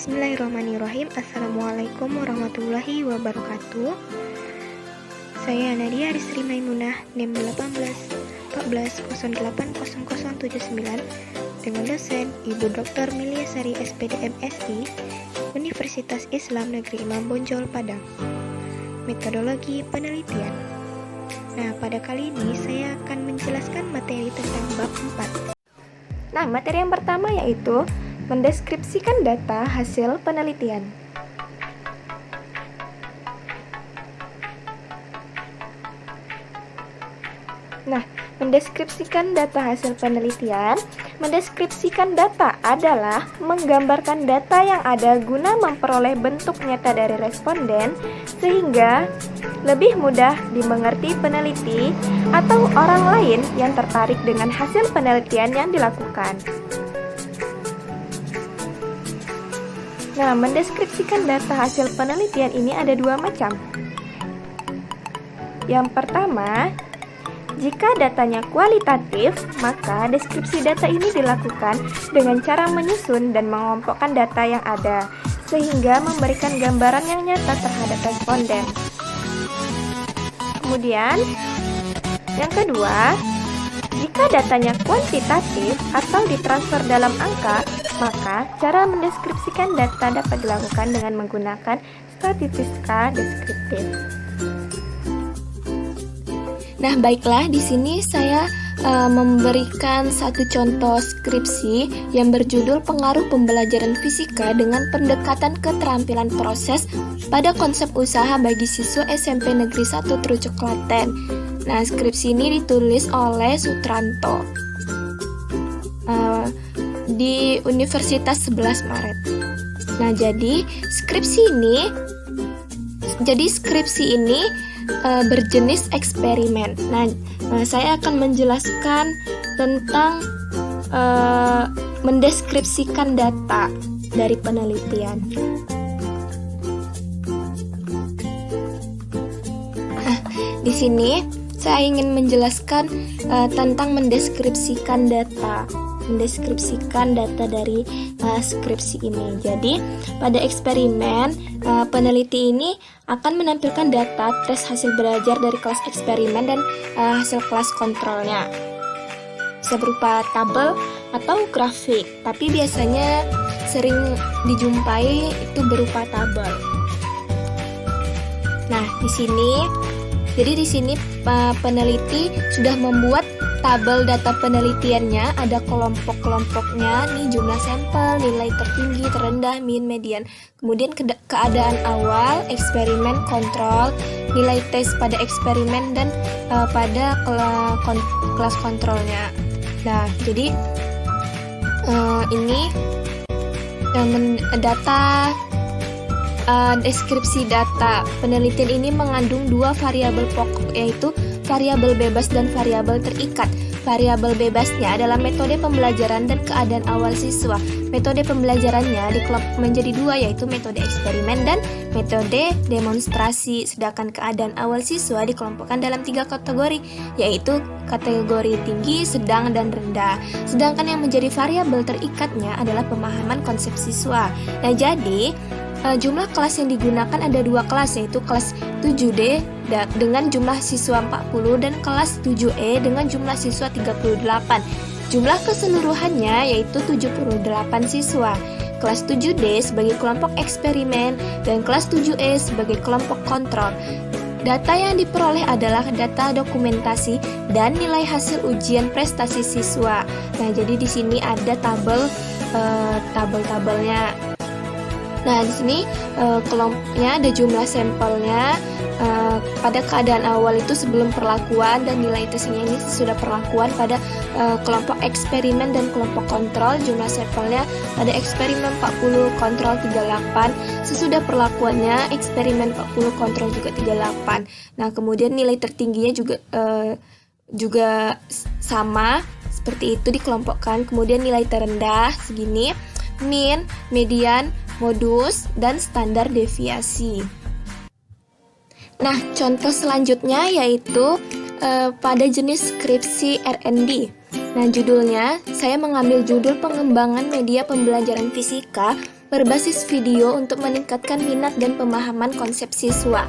Bismillahirrahmanirrahim. Assalamualaikum warahmatullahi wabarakatuh. Saya Nadia Arisri Maimunah, NIM 1814080079 dengan dosen Ibu Dr. Miliasari SPD MSI, Universitas Islam Negeri Imam Bonjol Padang. Metodologi penelitian. Nah, pada kali ini saya akan menjelaskan materi tentang bab 4. Nah, materi yang pertama yaitu mendeskripsikan data hasil penelitian. Nah, mendeskripsikan data hasil penelitian. Mendeskripsikan data adalah menggambarkan data yang ada guna memperoleh bentuk nyata dari responden sehingga lebih mudah dimengerti peneliti atau orang lain yang tertarik dengan hasil penelitian yang dilakukan. Nah, mendeskripsikan data hasil penelitian ini ada dua macam. Yang pertama, jika datanya kualitatif, maka deskripsi data ini dilakukan dengan cara menyusun dan mengelompokkan data yang ada, sehingga memberikan gambaran yang nyata terhadap responden. Kemudian, yang kedua, jika datanya kuantitatif atau ditransfer dalam angka, maka cara mendeskripsikan data dapat dilakukan dengan menggunakan statistika deskriptif. Nah, baiklah, di sini saya memberikan satu contoh skripsi yang berjudul Pengaruh Pembelajaran Fisika dengan Pendekatan Keterampilan Proses pada Konsep Usaha bagi Siswa SMP Negeri 1 Trucuk Klaten. Nah, skripsi ini ditulis oleh Sutranto di Universitas 11 Maret. Nah, jadi skripsi ini berjenis eksperimen. Nah, saya akan menjelaskan tentang mendeskripsikan data dari penelitian. Di sini saya ingin menjelaskan tentang mendeskripsikan data dari skripsi ini. Jadi, pada eksperimen, peneliti ini akan menampilkan data tes hasil belajar dari kelas eksperimen dan hasil kelas kontrolnya. Bisa berupa tabel atau grafik, tapi biasanya sering dijumpai itu berupa tabel. Nah, di sini peneliti sudah membuat tabel data penelitiannya, ada kelompok-kelompoknya, nih jumlah sampel, nilai tertinggi, terendah, min, median. Kemudian keadaan awal, eksperimen, kontrol, nilai tes pada eksperimen dan pada kelas kontrolnya. Nah, jadi ini data deskripsi data penelitian ini mengandung dua variabel pokok, yaitu variabel bebas dan variabel terikat. Variabel bebasnya adalah metode pembelajaran dan keadaan awal siswa. Metode pembelajarannya dikelompok menjadi dua, yaitu metode eksperimen dan metode demonstrasi. Sedangkan keadaan awal siswa dikelompokkan dalam tiga kategori, yaitu kategori tinggi, sedang, dan rendah. Sedangkan yang menjadi variabel terikatnya adalah pemahaman konsep siswa. Nah, jadi jumlah kelas yang digunakan ada dua kelas, yaitu kelas 7D dengan jumlah siswa 40 dan kelas 7E dengan jumlah siswa 38. Jumlah keseluruhannya yaitu 78 siswa. Kelas 7D sebagai kelompok eksperimen dan kelas 7E sebagai kelompok kontrol. Data yang diperoleh adalah data dokumentasi dan nilai hasil ujian prestasi siswa. Nah, jadi di sini ada tabel-tabelnya. Nah, di sini kelompoknya ada jumlah sampelnya pada keadaan awal itu sebelum perlakuan, dan nilai tesnya ini sesudah perlakuan pada kelompok eksperimen dan kelompok kontrol. Jumlah sampelnya pada eksperimen 40, kontrol 38. Sesudah perlakuannya eksperimen 40, kontrol juga 38. Nah, kemudian nilai tertingginya juga sama seperti itu dikelompokkan. Kemudian nilai terendah segini, min, median, modus, dan standar deviasi. Nah, contoh selanjutnya yaitu pada jenis skripsi R&D. Nah, judulnya saya mengambil judul pengembangan media pembelajaran fisika berbasis video untuk meningkatkan minat dan pemahaman konsep siswa.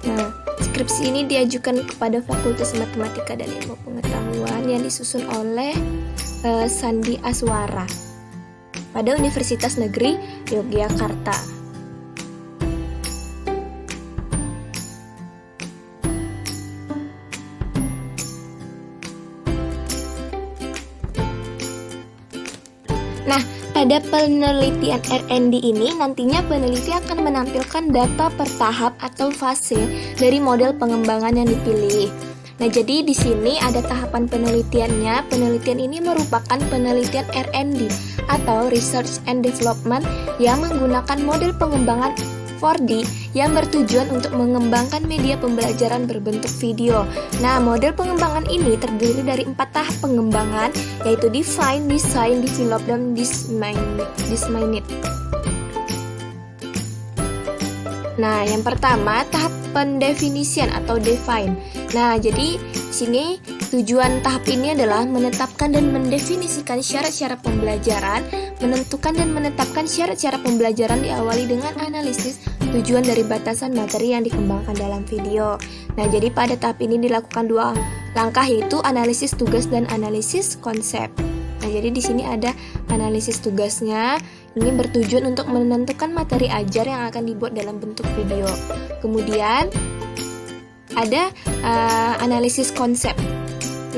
Nah, skripsi ini diajukan kepada Fakultas Matematika dan Ilmu Pengetahuan yang disusun oleh Sandi Aswara pada Universitas Negeri Yogyakarta. Nah, pada penelitian R&D ini nantinya peneliti akan menampilkan data per tahap atau fase dari model pengembangan yang dipilih. Nah, jadi di sini ada tahapan penelitiannya. Penelitian ini merupakan penelitian R&D atau Research and Development yang menggunakan model pengembangan 4D yang bertujuan untuk mengembangkan media pembelajaran berbentuk video. Nah, model pengembangan ini terdiri dari 4 tahap pengembangan, yaitu define, design, develop, dan disseminate. Nah, yang pertama tahap pendefinisian atau define. Nah, jadi sini tujuan tahap ini adalah menetapkan dan mendefinisikan syarat-syarat pembelajaran, menentukan dan menetapkan syarat-syarat pembelajaran diawali dengan analisis tujuan dari batasan materi yang dikembangkan dalam video. Nah, jadi pada tahap ini dilakukan 2 langkah, yaitu analisis tugas dan analisis konsep. Nah, jadi di sini ada analisis tugasnya. Ini bertujuan untuk menentukan materi ajar yang akan dibuat dalam bentuk video. Kemudian ada analisis konsep.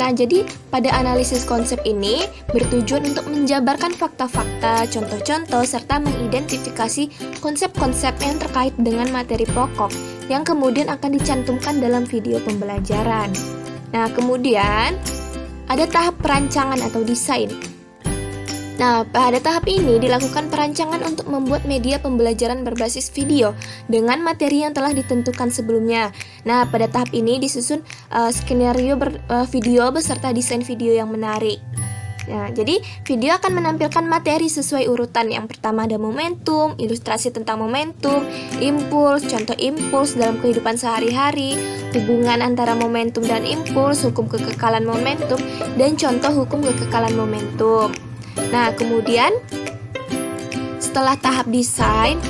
Nah, jadi pada analisis konsep ini bertujuan untuk menjabarkan fakta-fakta, contoh-contoh, serta mengidentifikasi konsep-konsep yang terkait dengan materi pokok yang kemudian akan dicantumkan dalam video pembelajaran. Nah, kemudian ada tahap perancangan atau desain. Nah, pada tahap ini dilakukan perancangan untuk membuat media pembelajaran berbasis video dengan materi yang telah ditentukan sebelumnya. Nah, pada tahap ini disusun skenario video beserta desain video yang menarik. Nah, jadi video akan menampilkan materi sesuai urutan. Yang pertama ada momentum, ilustrasi tentang momentum, impuls, contoh impuls dalam kehidupan sehari-hari, hubungan antara momentum dan impuls, hukum kekekalan momentum, dan contoh hukum kekekalan momentum. Nah, kemudian setelah tahap desain,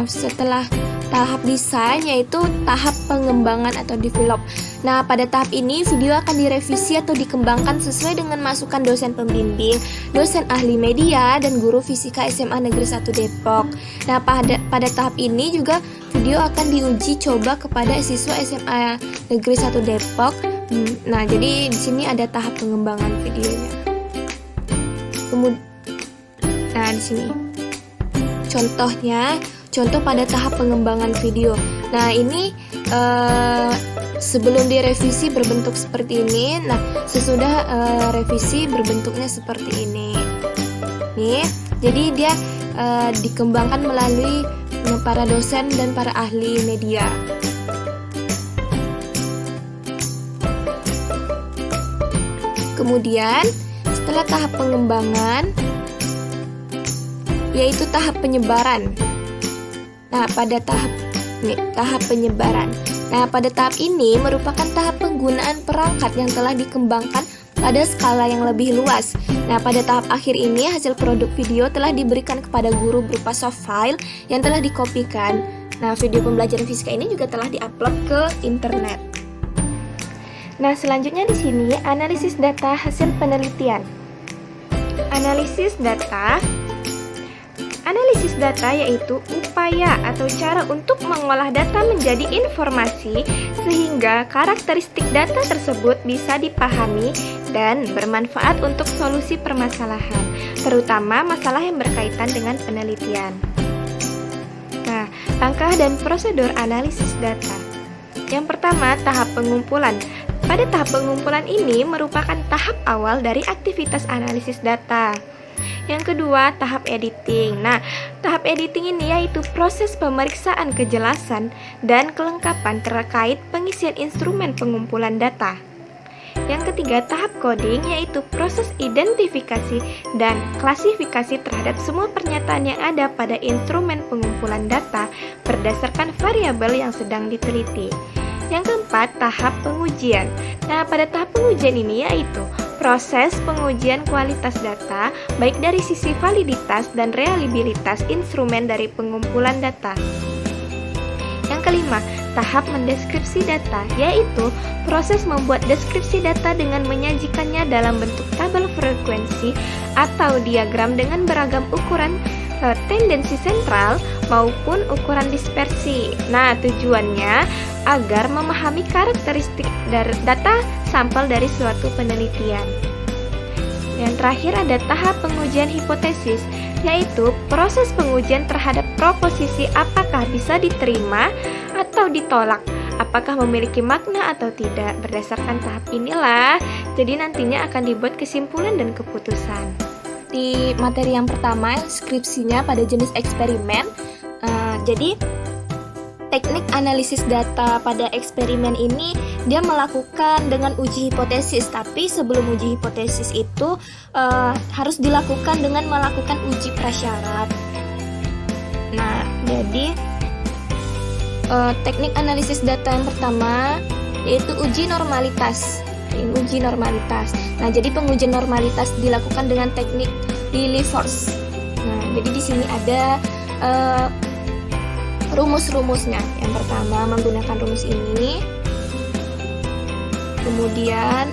setelah tahap desain yaitu tahap pengembangan atau develop. Nah, pada tahap ini video akan direvisi atau dikembangkan sesuai dengan masukan dosen pembimbing, dosen ahli media, dan guru fisika SMA Negeri 1 Depok. Nah, pada tahap ini juga video akan diuji coba kepada siswa SMA Negeri 1 Depok. Nah, jadi di sini ada tahap pengembangan videonya. Nah, di sini contoh pada tahap pengembangan video. Nah, ini sebelum direvisi berbentuk seperti ini. Nah, sesudah revisi berbentuknya seperti ini. Nih, jadi dia dikembangkan melalui para dosen dan para ahli media. Kemudian setelah tahap pengembangan yaitu tahap penyebaran. Nah, pada tahap penyebaran. Nah, pada tahap ini merupakan tahap penggunaan perangkat yang telah dikembangkan pada skala yang lebih luas. Nah, pada tahap akhir ini hasil produk video telah diberikan kepada guru berupa soft file yang telah dikopikan. Nah, video pembelajaran fisika ini juga telah diupload ke internet. Nah, selanjutnya di sini analisis data hasil penelitian. Analisis data yaitu upaya atau cara untuk mengolah data menjadi informasi sehingga karakteristik data tersebut bisa dipahami dan bermanfaat untuk solusi permasalahan, terutama masalah yang berkaitan dengan penelitian. Nah, langkah dan prosedur analisis data. Yang pertama, tahap pengumpulan. Pada tahap pengumpulan ini merupakan tahap awal dari aktivitas analisis data. Yang kedua, tahap editing. Nah, tahap editing ini yaitu proses pemeriksaan kejelasan dan kelengkapan terkait pengisian instrumen pengumpulan data. Yang ketiga, tahap coding yaitu proses identifikasi dan klasifikasi terhadap semua pernyataan yang ada pada instrumen pengumpulan data berdasarkan variabel yang sedang diteliti. Yang keempat, tahap pengujian. Nah, pada tahap pengujian ini yaitu proses pengujian kualitas data baik dari sisi validitas dan reliabilitas instrumen dari pengumpulan data. Yang kelima, tahap mendeskripsi data, yaitu proses membuat deskripsi data dengan menyajikannya dalam bentuk tabel frekuensi atau diagram dengan beragam ukuran tendensi sentral maupun ukuran dispersi. Nah, tujuannya agar memahami karakteristik dari data sampel dari suatu penelitian. Yang terakhir ada tahap pengujian hipotesis, yaitu proses pengujian terhadap proposisi apakah bisa diterima atau ditolak, apakah memiliki makna atau tidak. Berdasarkan tahap inilah, jadi nantinya akan dibuat kesimpulan dan keputusan. Di materi yang pertama, skripsinya pada jenis eksperimen, jadi teknik analisis data pada eksperimen ini dia melakukan dengan uji hipotesis, tapi sebelum uji hipotesis itu harus dilakukan dengan melakukan uji prasyarat. Nah, jadi teknik analisis data yang pertama yaitu uji normalitas. Uji normalitas. Nah, jadi pengujian normalitas dilakukan dengan teknik Lilliefors. Nah, jadi di sini ada rumus-rumusnya. Yang pertama menggunakan rumus ini. Kemudian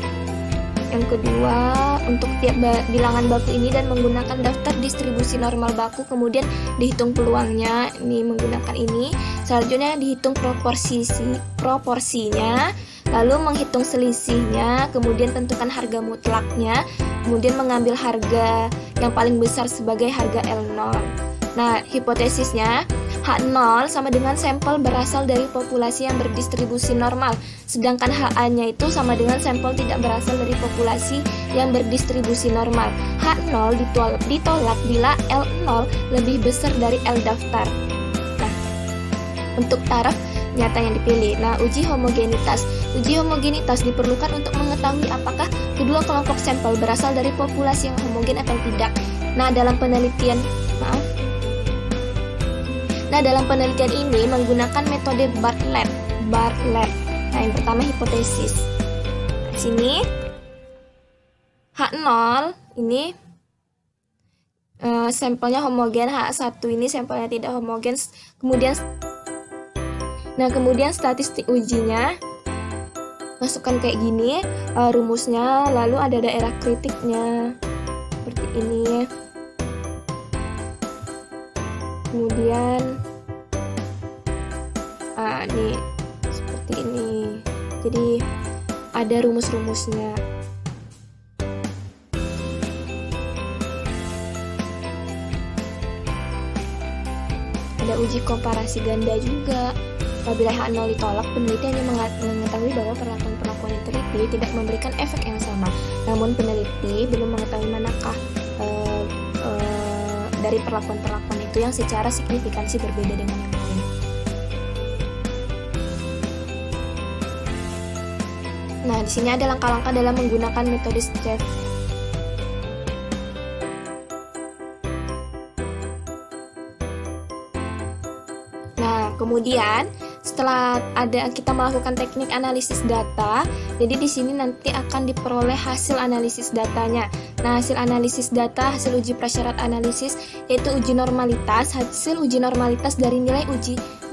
yang kedua untuk tiap bilangan baku ini dan menggunakan daftar distribusi normal baku, kemudian dihitung peluangnya ini menggunakan ini. Selanjutnya dihitung proporsinya, lalu menghitung selisihnya, kemudian tentukan harga mutlaknya, kemudian mengambil harga yang paling besar sebagai harga L0. Nah, hipotesisnya H0 sama dengan sampel berasal dari populasi yang berdistribusi normal, sedangkan HA-nya itu sama dengan sampel tidak berasal dari populasi yang berdistribusi normal. H0 ditolak bila L0 lebih besar dari L daftar. Nah, untuk taraf nyata yang dipilih. Nah, uji homogenitas. Uji homogenitas diperlukan untuk mengetahui apakah kedua kelompok sampel berasal dari populasi yang homogen atau tidak. Nah, dalam penelitian ini menggunakan metode Bartlett. Nah, yang pertama hipotesis. Di sini H0 ini sampelnya homogen, H1 ini sampelnya tidak homogen. Kemudian statistik ujinya masukkan kayak gini rumusnya, lalu ada daerah kritiknya seperti ini. Kemudian ini seperti ini. Jadi ada rumus-rumusnya. Ada uji komparasi ganda juga. Apabila H0 ditolak, peneliti hanya mengetahui bahwa perlakuan-perlakuan yang teliti tidak memberikan efek yang sama. Namun peneliti belum mengetahui manakah dari perlakuan-perlakuan itu yang secara signifikansi berbeda dengan yang lain. Nah, di sini ada langkah-langkah dalam menggunakan metode STEP. Nah, kemudian setelah kita melakukan teknik analisis data, jadi di sini nanti akan diperoleh hasil analisis datanya. Nah, hasil analisis data, hasil uji prasyarat analisis yaitu uji normalitas. Hasil uji normalitas dari nilai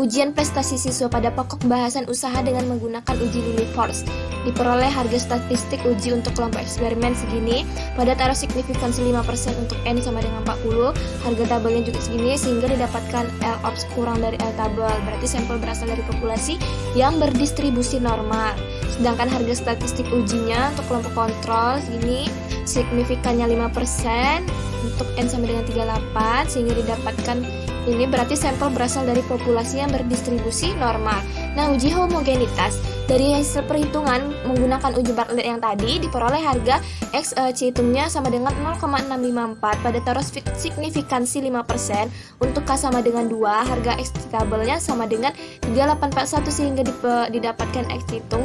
ujian prestasi siswa pada pokok bahasan usaha dengan menggunakan uji Lilliefors. Diperoleh harga statistik uji untuk kelompok eksperimen segini, pada taruh signifikansi 5% untuk N sama dengan 40, harga tabelnya juga segini sehingga didapatkan L ops kurang dari L tabel, berarti sampel berasal dari populasi yang berdistribusi normal. Sedangkan harga statistik ujinya untuk kelompok kontrol segini, signifikannya 5% untuk N sama dengan 38 sehingga didapatkan ini berarti sampel berasal dari populasi yang berdistribusi normal. Nah, uji homogenitas dari hasil perhitungan menggunakan uji Bartlett yang tadi diperoleh harga X hitungnya sama dengan 0,654 pada taruh signifikansi 5% untuk K sama dengan 2, harga X tabelnya sama dengan 3841 sehingga didapatkan X hitung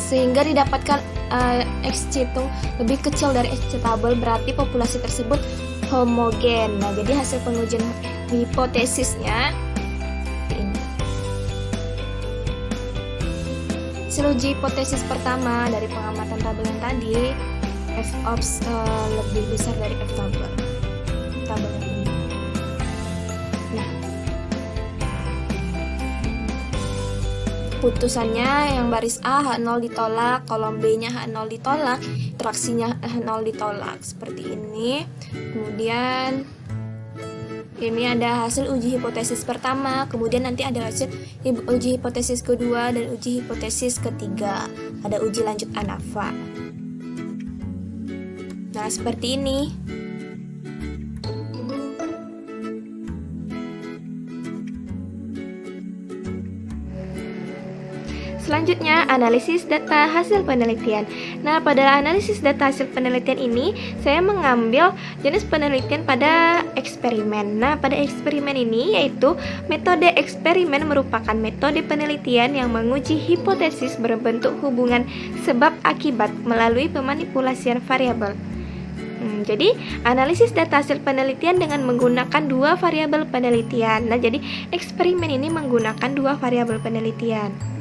sehingga didapatkan X hitung lebih kecil dari X tabel, berarti populasi tersebut homogen. Nah, jadi hasil pengujian hipotesisnya ini. Hasil uji hipotesis pertama dari pengamatan tabel yang tadi, f of lebih besar dari f tabel ini. Nah, putusannya yang baris A H0 ditolak, kolom B-nya H0 ditolak, interaksinya H0 ditolak seperti ini. Kemudian ini ada hasil uji hipotesis pertama, kemudian nanti ada hasil uji hipotesis kedua dan uji hipotesis ketiga. Ada uji lanjut ANAFA. Nah, seperti ini. Selanjutnya, analisis data hasil penelitian. Nah, pada analisis data hasil penelitian ini, saya mengambil jenis penelitian pada eksperimen. Nah, pada eksperimen ini yaitu metode eksperimen merupakan metode penelitian yang menguji hipotesis berbentuk hubungan sebab akibat melalui pemanipulasian variabel. Jadi, analisis data hasil penelitian dengan menggunakan dua variabel penelitian. Nah, jadi eksperimen ini menggunakan dua variabel penelitian.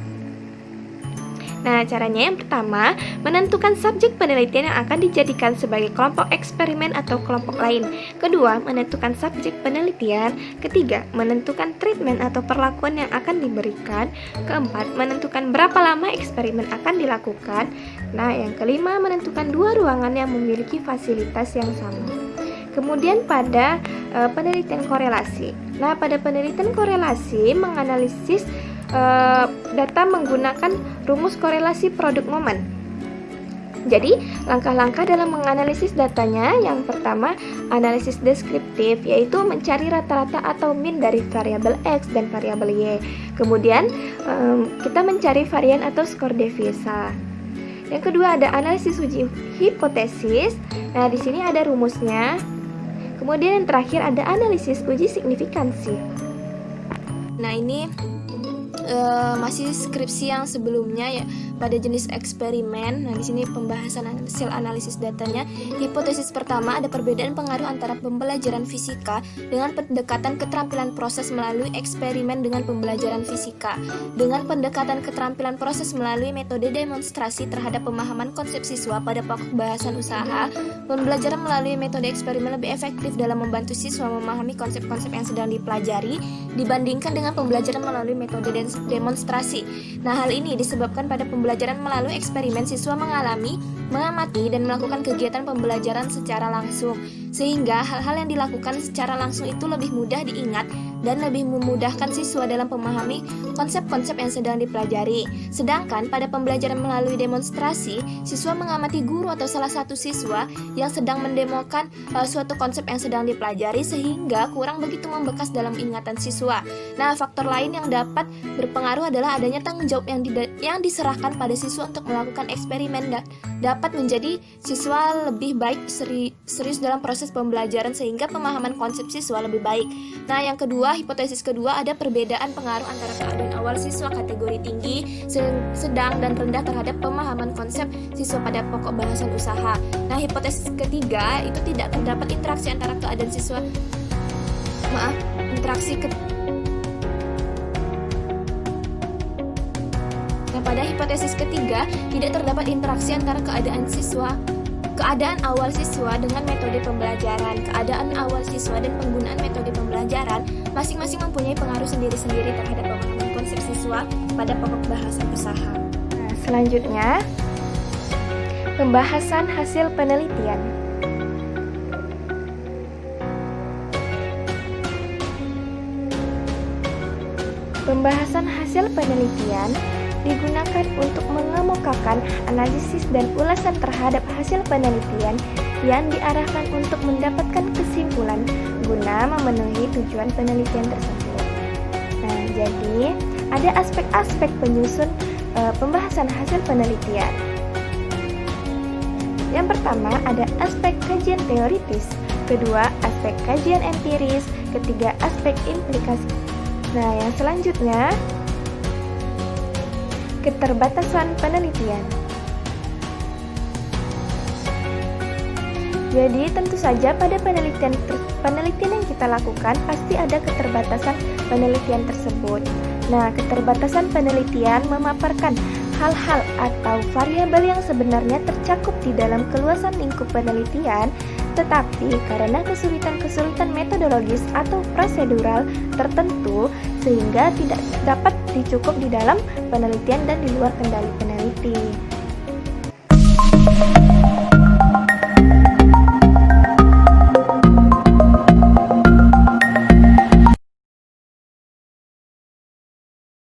Nah, caranya yang pertama, menentukan subjek penelitian yang akan dijadikan sebagai kelompok eksperimen atau kelompok lain. Kedua, menentukan subjek penelitian. Ketiga, menentukan treatment atau perlakuan yang akan diberikan. Keempat, menentukan berapa lama eksperimen akan dilakukan. Nah, yang kelima, menentukan dua ruangan yang memiliki fasilitas yang sama. Kemudian pada penelitian korelasi. Nah, pada penelitian korelasi menganalisis data menggunakan rumus korelasi produk momen. Jadi, langkah-langkah dalam menganalisis datanya, yang pertama, analisis deskriptif, yaitu mencari rata-rata atau mean dari variabel X dan variabel Y. Kemudian, kita mencari varian atau skor devisa. Yang kedua ada analisis uji hipotesis. Nah, di sini ada rumusnya. Kemudian yang terakhir ada analisis uji signifikansi. Nah, ini masih skripsi yang sebelumnya ya, pada jenis eksperimen. Nah, di sini pembahasan hasil analisis datanya. Hipotesis pertama, ada perbedaan pengaruh antara pembelajaran fisika dengan pendekatan keterampilan proses melalui eksperimen dengan pembelajaran fisika. Dengan pendekatan keterampilan proses melalui metode demonstrasi terhadap pemahaman konsep siswa pada pokok bahasan usaha, pembelajaran melalui metode eksperimen lebih efektif dalam membantu siswa memahami konsep-konsep yang sedang dipelajari dibandingkan dengan pembelajaran melalui metode demonstrasi. Nah, hal ini disebabkan pada pembelajaran melalui eksperimen siswa mengalami, mengamati, dan melakukan kegiatan pembelajaran secara langsung, sehingga hal-hal yang dilakukan secara langsung itu lebih mudah diingat dan lebih memudahkan siswa dalam memahami konsep-konsep yang sedang dipelajari. Sedangkan pada pembelajaran melalui demonstrasi, siswa mengamati guru atau salah satu siswa yang sedang mendemokan suatu konsep yang sedang dipelajari, sehingga kurang begitu membekas dalam ingatan siswa. Nah, faktor lain yang dapat berpengaruh adalah adanya tanggung jawab yang diserahkan pada siswa untuk melakukan eksperimen dan dapat menjadi siswa lebih baik serius dalam proses pembelajaran sehingga pemahaman konsep siswa lebih baik. Nah, yang kedua, hipotesis kedua, ada perbedaan pengaruh antara keadaan awal siswa kategori tinggi, sedang, dan rendah terhadap pemahaman konsep siswa pada pokok bahasan usaha. Nah, hipotesis ketiga itu tidak terdapat interaksi antara keadaan siswa pada hipotesis ketiga tidak terdapat interaksi antara keadaan awal siswa dengan metode pembelajaran. Keadaan awal siswa dan penggunaan metode pembelajaran masing-masing mempunyai pengaruh sendiri-sendiri terhadap pemahaman konsep siswa pada pokok bahasan usaha. Nah, selanjutnya pembahasan hasil penelitian. Pembahasan hasil penelitian digunakan untuk mengemukakan analisis dan ulasan terhadap hasil penelitian yang diarahkan untuk mendapatkan kesimpulan guna memenuhi tujuan penelitian tersebut. Nah, jadi ada aspek-aspek penyusun pembahasan hasil penelitian. Yang pertama ada aspek kajian teoritis, kedua aspek kajian empiris, ketiga aspek implikasi. Nah, yang selanjutnya keterbatasan penelitian. Jadi tentu saja pada penelitian yang kita lakukan pasti ada keterbatasan penelitian tersebut. Nah, keterbatasan penelitian memaparkan hal-hal atau variabel yang sebenarnya tercakup di dalam keluasan lingkup penelitian, tetapi karena kesulitan-kesulitan metodologis atau prosedural tertentu sehingga tidak dapat dicukup di dalam penelitian dan di luar kendali peneliti.